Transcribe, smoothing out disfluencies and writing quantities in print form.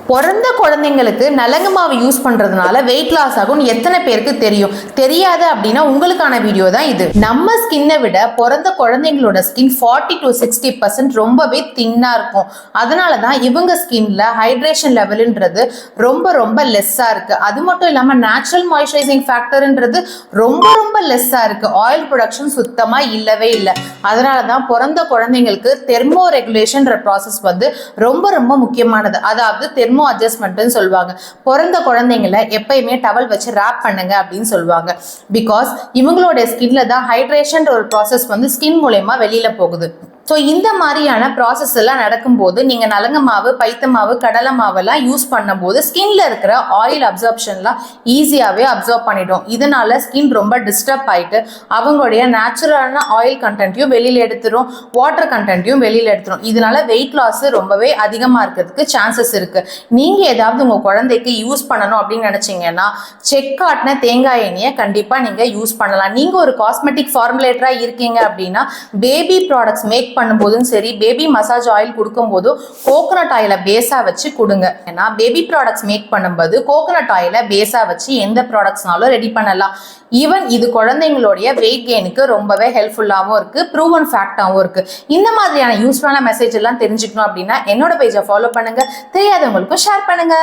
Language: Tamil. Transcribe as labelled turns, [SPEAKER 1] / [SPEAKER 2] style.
[SPEAKER 1] பிறந்த குழந்தைங்களுக்கு நலங்கு மாவு யூஸ் பண்றதுனால வெயிட் லாஸ் ஆகும்னு எத்தனை பேருக்கு தெரியும்? தெரியாது அப்படின்னா உங்களுக்கான வீடியோ தான் இது. நம்ம ஸ்கின்னை விட பிறந்த குழந்தைங்களோட ஸ்கின் 40 to 60% ரொம்பவே தின்னா இருக்கும். அதனால தான் இவங்க ஸ்கின்ல ஹைட்ரேஷன் லெவல்ன்றது ரொம்ப ரொம்ப லெஸ்ஸா இருக்கு. அது மட்டும் இல்லாம நேச்சுரல் மாய்ஸ்சரைசிங் ஃபேக்டர்ன்றது ரொம்ப ரொம்ப லெஸ்ஸா இருக்கு. ஆயில் ப்ரொடக்ஷன் சுத்தமா இல்லவே இல்லை. அதனால தான் பிறந்த குழந்தைங்களுக்கு தெர்மோ ரெகுலேஷன்ற ப்ராசஸ் வந்து ரொம்ப ரொம்ப முக்கியமானது. அதாவது தெர்மோ அட்ஜஸ்ட்மெண்ட்னு சொல்லுவாங்க. பிறந்த குழந்தைங்களை எப்பயுமே டவல் வச்சு ரேப் பண்ணுங்க அப்படின்னு சொல்லுவாங்க. பிகாஸ் இவங்களோட ஸ்கின்ல தான் ஹைட்ரேஷன் ஒரு ப்ராசஸ் வந்து ஸ்கின் மூலமா வெளியில போகுது. ஸோ இந்த மாதிரியான ப்ராசஸ் எல்லாம் நடக்கும்போது நீங்கள் நலங்கு மாவு, பைத்த மாவு, கடலை மாவெல்லாம் யூஸ் பண்ணும்போது ஸ்கின்ல இருக்கிற ஆயில் அப்சர்ப்ஷன்லாம் ஈஸியாகவே அப்சர்வ் பண்ணிடும். இதனால ஸ்கின் ரொம்ப டிஸ்டர்ப் ஆகிட்டு அவங்களுடைய நேச்சுரலான ஆயில் கண்டென்ட்டையும் வெளியில் எடுத்துரும், வாட்டர் கண்டென்ட்டையும் வெளியில் எடுத்துரும். இதனால வெயிட் லாஸ் ரொம்பவே அதிகமாக இருக்கிறதுக்கு சான்சஸ் இருக்குது. நீங்கள் ஏதாவது உங்கள் குழந்தைக்கு யூஸ் பண்ணணும் அப்படின்னு நினச்சிங்கன்னா செக்காட்டின தேங்காய் எண்ணெயை கண்டிப்பாக நீங்கள் யூஸ் பண்ணலாம். நீங்கள் ஒரு காஸ்மெட்டிக் ஃபார்முலேட்டராக இருக்கீங்க அப்படின்னா பேபி ப்ராடக்ட்ஸ் மேக் பண்ணும்போதும் சரி, பேபி மசாஜ் ஆயில் கொடுக்கும் போதும் கோகனட் ஆயிலை பேஸா வச்சு கொடுங்க. ஏன்னா பேபி ப்ராடக்ட்ஸ் மேக் பண்ணும்போது கோகனட் ஆயிலை பேஸா வச்சு எந்த ப்ராடக்ட்ஸ்னாலும் ரெடி பண்ணலாம். ஈவன் இது குழந்தைங்களுடைய வெயிட் கெயினுக்கு ரொம்பவே ஹெல்ப்ஃபுல்லாகவும் இருக்கு, ப்ரூவன் ஃபேக்டாகவும் இருக்கு. இந்த மாதிரியான யூஸ்ஃபுல்லான மெசேஜ் எல்லாம் தெரிஞ்சுக்கணும் அப்படின்னா என்னோட பேஜை ஃபாலோ பண்ணுங்க, தெரியாதவங்களுக்கும் ஷேர் பண்ணுங்க.